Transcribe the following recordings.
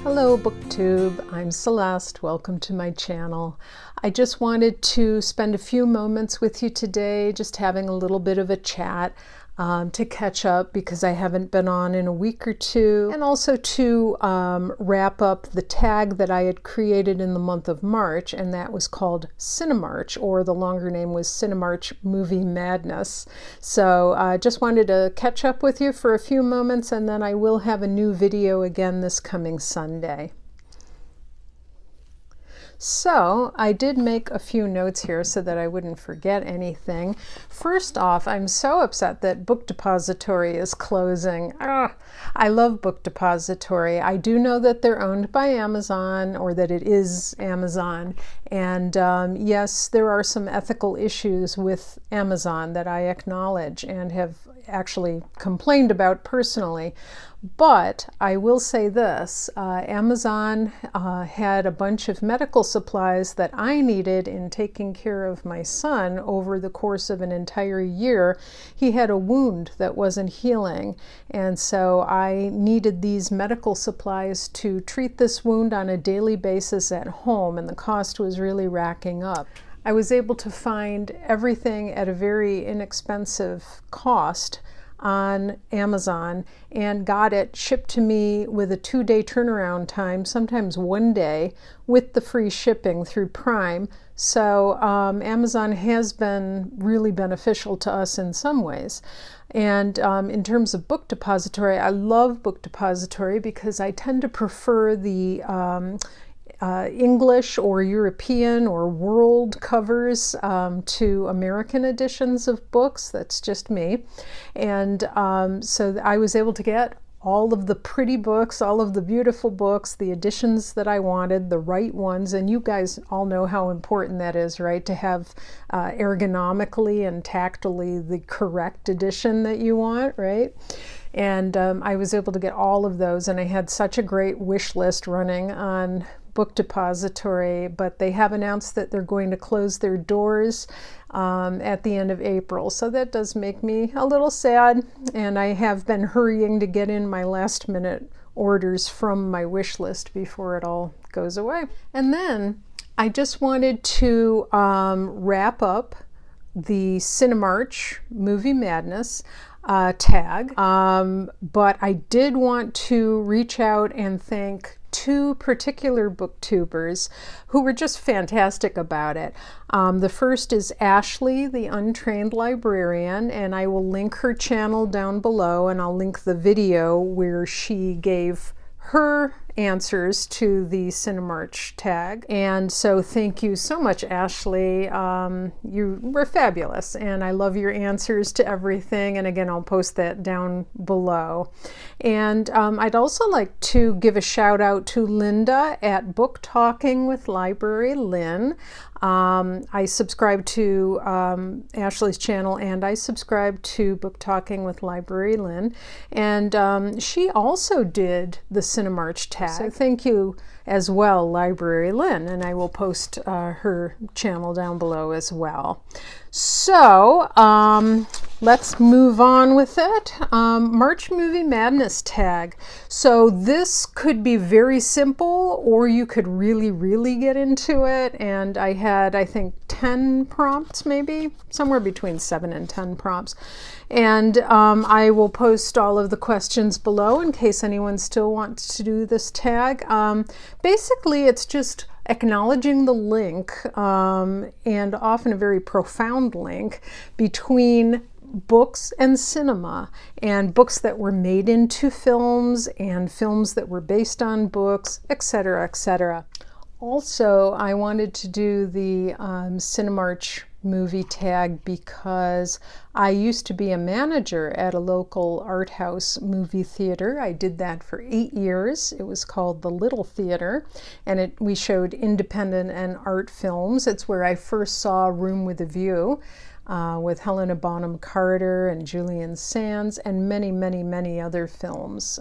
Hello Booktube, I'm Celeste. Welcome to my channel. I just wanted to spend a few moments with you today, just having a little bit of a chat to catch up because I haven't been on in a week or two, and also to wrap up the tag that I had created in the month of March, and that was called Cinemarch, or the longer name was Cinemarch Movie Madness. So I just wanted to catch up with you for a few moments, and then I will have a new video again this coming Sunday. So I did make a few notes here so that I wouldn't forget anything. First off, I'm so upset that Book Depository is closing. I love Book Depository. I do know that they're owned by Amazon, or that it is Amazon. And yes, there are some ethical issues with Amazon that I acknowledge and have actually complained about personally. But I will say this, Amazon had a bunch of medical supplies that I needed in taking care of my son over the course of an entire year. He had a wound that wasn't healing, and so I needed these medical supplies to treat this wound on a daily basis at home, and the cost was really racking up. I was able to find everything at a very inexpensive cost on Amazon and got it shipped to me with a 2-day turnaround time, sometimes 1 day, with the free shipping through Prime. So Amazon has been really beneficial to us in some ways. And in terms of Book Depository, I love Book Depository because I tend to prefer the English or European or world covers to American editions of books. That's just me. And so I was able to get all of the pretty books, all of the beautiful books, the editions that I wanted, the right ones. And you guys all know how important that is, right? To have ergonomically and tactily the correct edition that you want, right? And I was able to get all of those, and I had such a great wish list running on Book Depository, but they have announced that they're going to close their doors at the end of April. So that does make me a little sad, and I have been hurrying to get in my last minute orders from my wish list before it all goes away. And then I just wanted to wrap up the Cinemarch Movie Madness tag, but I did want to reach out and thank 2 particular booktubers who were just fantastic about it. The first is Ashley, the Untrained Librarian, and I will link her channel down below, and I'll link the video where she gave her answers to the Cinemarch tag. And so thank you so much, Ashley. You were fabulous, and I love your answers to everything. And again, I'll post that down below. And I'd also like to give a shout out to Linda at Book Talking with Library Lin. I subscribe to Ashley's channel, and I subscribe to Book Talking with Library Lin, and she also did the Cinemarch tag. So thank you as well, Library Lin, and I will post her channel down below as well. So let's move on with it. March Movie Madness tag. So this could be very simple, or you could really get into it. And I had, I think, 10 prompts, maybe somewhere between 7 and 10 prompts. And I will post all of the questions below in case anyone still wants to do this tag. Basically, it's just acknowledging the link, and often a very profound link, between books and cinema, and books that were made into films and films that were based on books, etc., etc. Also, I wanted to do the Cinemarch movie tag because I used to be a manager at a local art house movie theater. I did that for 8 years. It was called the Little Theater, and we showed independent and art films. It's where I first saw Room with a View with Helena Bonham Carter and Julian Sands, and many other films.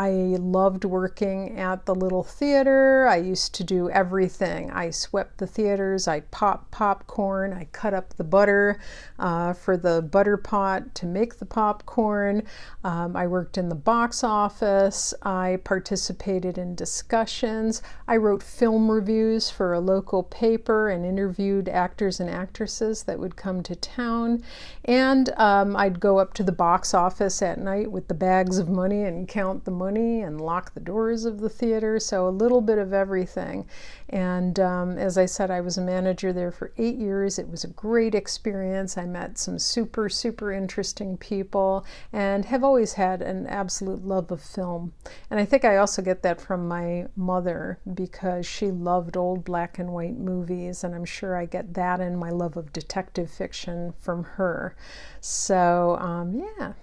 I loved working at the little theater. I used to do everything. I swept the theaters, I popped popcorn, I cut up the butter for the butter pot to make the popcorn. I worked in the box office. I participated in discussions. I wrote film reviews for a local paper and interviewed actors and actresses that would come to town. And I'd go up to the box office at night with the bags of money and count the money and lock the doors of the theater. So a little bit of everything. And as I said, I was a manager there for 8 years. It was a great experience. I met some super, super interesting people and have always had an absolute love of film. And I think I also get that from my mother because she loved old black and white movies, and I'm sure I get that and my love of detective fiction from her. So yeah.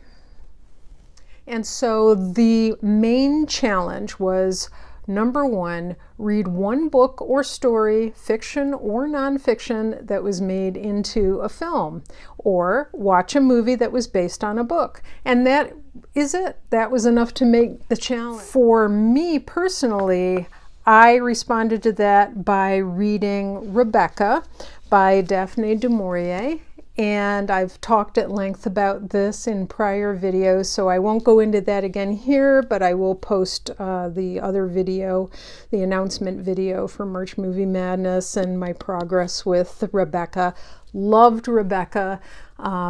And so the main challenge was, number one, read one book or story, fiction or nonfiction, that was made into a film, or watch a movie that was based on a book. And that is it. That was enough to make the challenge. For me personally, I responded to that by reading Rebecca by Daphne Du Maurier. And I've talked at length about this in prior videos, so I won't go into that again here, but I will post the other video, the announcement video for March Movie Madness and my progress with Rebecca. Loved Rebecca.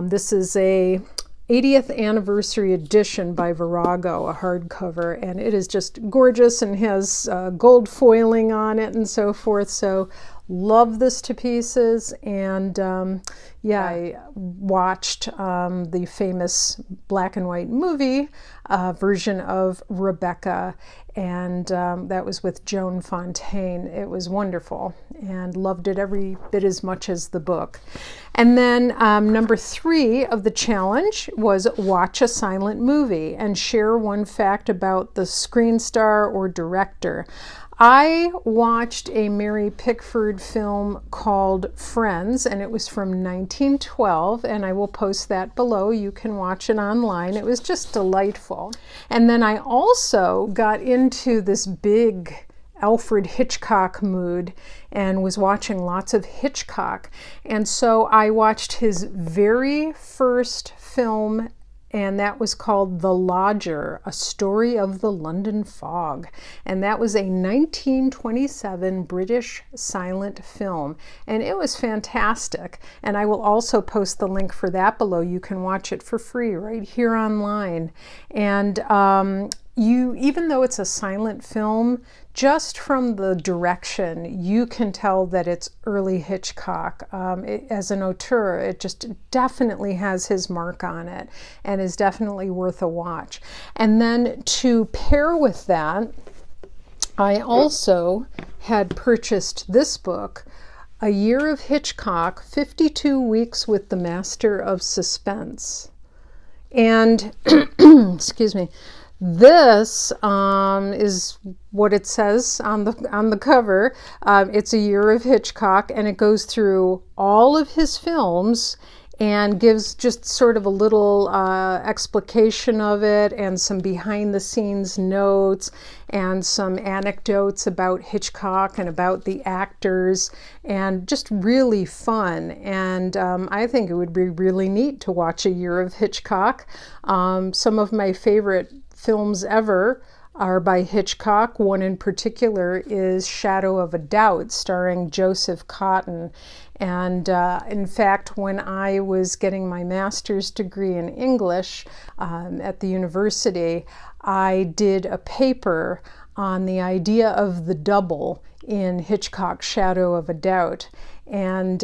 This is a 80th anniversary edition by Virago, a hardcover, and it is just gorgeous and has gold foiling on it and so forth. So love this to pieces. And yeah, I watched the famous black and white movie version of Rebecca, and that was with Joan Fontaine. It was wonderful and loved it every bit as much as the book. And then number 3 of the challenge was watch a silent movie and share one fact about the screen star or director. I watched a Mary Pickford film called Friends, and it was from 1912, and I will post that below. You can watch it online. It was just delightful. And then I also got into this big Alfred Hitchcock mood and was watching lots of Hitchcock. And so I watched his very first film, and that was called The Lodger, A Story of the London Fog. And that was a 1927 British silent film. And it was fantastic. And I will also post the link for that below. You can watch it for free right here online. And even though it's a silent film, just from the direction, you can tell that it's early Hitchcock. As an auteur, it just definitely has his mark on it and is definitely worth a watch. And then to pair with that, I also had purchased this book, A Year of Hitchcock, 52 Weeks with the Master of Suspense. And, excuse me, this is what it says on the cover. It's A Year of Hitchcock, and it goes through all of his films and gives just sort of a little explication of it and some behind the scenes notes and some anecdotes about Hitchcock and about the actors, and just really fun. And I think it would be really neat to watch A Year of Hitchcock. Some of my favorite films ever are by Hitchcock. One in particular is Shadow of a Doubt, starring Joseph Cotten. And in fact, when I was getting my master's degree in English at the university, I did a paper on the idea of the double in Hitchcock's Shadow of a Doubt. And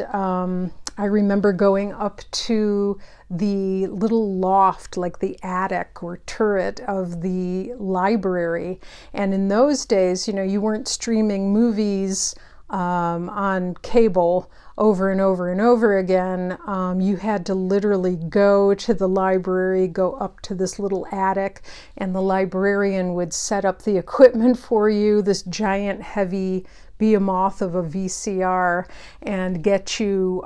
I remember going up to the little loft, like the attic or turret of the library. And in those days, you know, you weren't streaming movies on cable over and over and over again. You had to literally go to the library, go up to this little attic, and the librarian would set up the equipment for you, this giant heavy behemoth of a VCR, and get you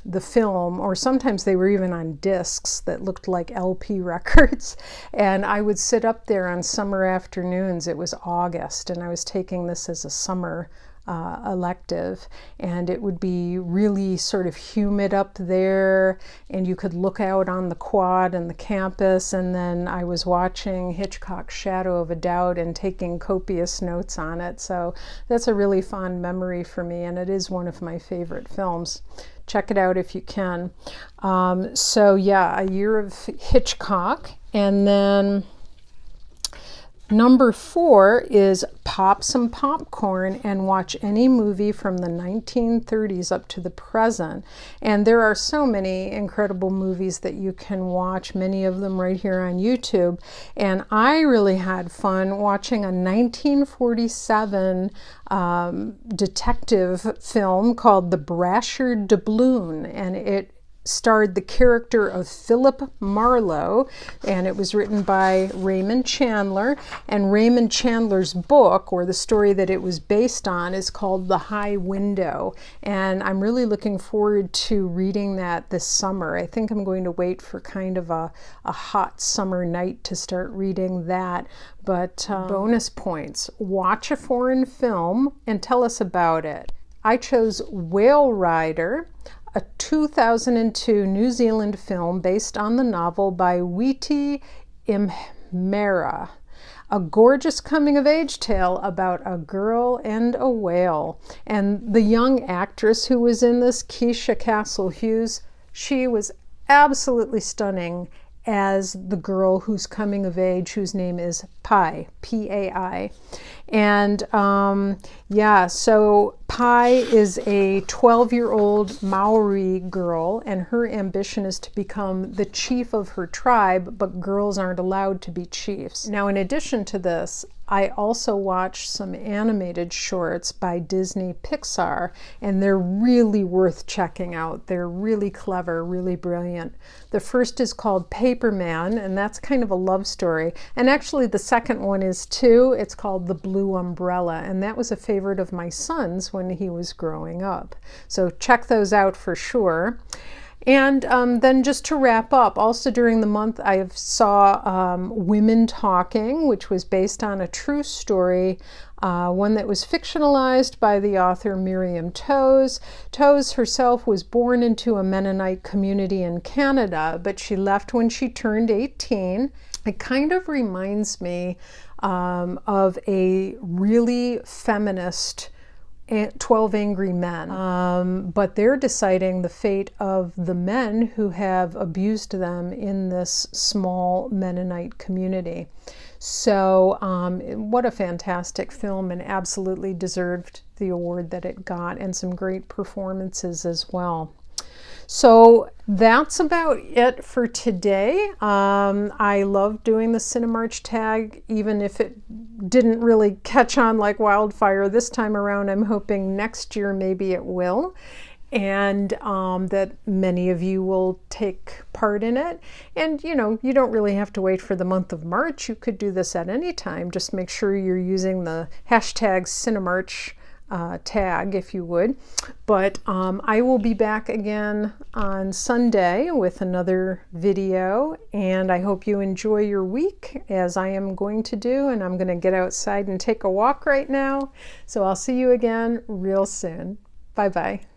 the film, or sometimes they were even on discs that looked like LP records. And I would sit up there on summer afternoons. It was August, and I was taking this as a summer elective, and it would be really sort of humid up there, and you could look out on the quad and the campus, and then I was watching Hitchcock's Shadow of a Doubt and taking copious notes on it. So that's a really fond memory for me, and it is one of my favorite films. Check it out if you can. So yeah, a year of Hitchcock. And then number 4 is pop some popcorn and watch any movie from the 1930s up to the present. And there are so many incredible movies that you can watch, many of them right here on YouTube. And I really had fun watching a 1947 detective film called The Brasher Doubloon, and it starred the character of Philip Marlowe, and it was written by Raymond Chandler. And Raymond Chandler's book, or the story that it was based on, is called The High Window, and I'm really looking forward to reading that this summer. I think I'm going to wait for kind of a hot summer night to start reading that. But bonus points: watch a foreign film and tell us about it. I chose Whale Rider, a 2002 New Zealand film based on the novel by Witi Imhera, a gorgeous coming-of-age tale about a girl and a whale. And the young actress who was in this, Keisha Castle-Hughes, she was absolutely stunning as the girl who's coming of age, whose name is Pai, P-A-I. And yeah, so Pai is a 12-year-old Maori girl, and her ambition is to become the chief of her tribe, but girls aren't allowed to be chiefs. Now, in addition to this, I also watched some animated shorts by Disney Pixar, and they're really worth checking out. They're really clever, really brilliant. The first is called Paperman, and that's kind of a love story. And actually the second one is too. It's called The Blue Umbrella, and that was a favorite of my son's when he was growing up. So check those out for sure. And then just to wrap up, also during the month I saw Women Talking, which was based on a true story, one that was fictionalized by the author Miriam Toews. Toews herself was born into a Mennonite community in Canada, but she left when she turned 18. It kind of reminds me of a really feminist 12 Angry Men, but they're deciding the fate of the men who have abused them in this small Mennonite community. So what a fantastic film, and absolutely deserved the award that it got, and some great performances as well. So that's about it for today. I love doing the Cinemarch tag, even if it didn't really catch on like wildfire this time around. I'm hoping next year maybe it will, and that many of you will take part in it. And you know, you don't really have to wait for the month of March. You could do this at any time. Just make sure you're using the hashtag Cinemarch tag, if you would. But I will be back again on Sunday with another video, and I hope you enjoy your week, as I am going to do, and I'm going to get outside and take a walk right now. So I'll see you again real soon. Bye-bye.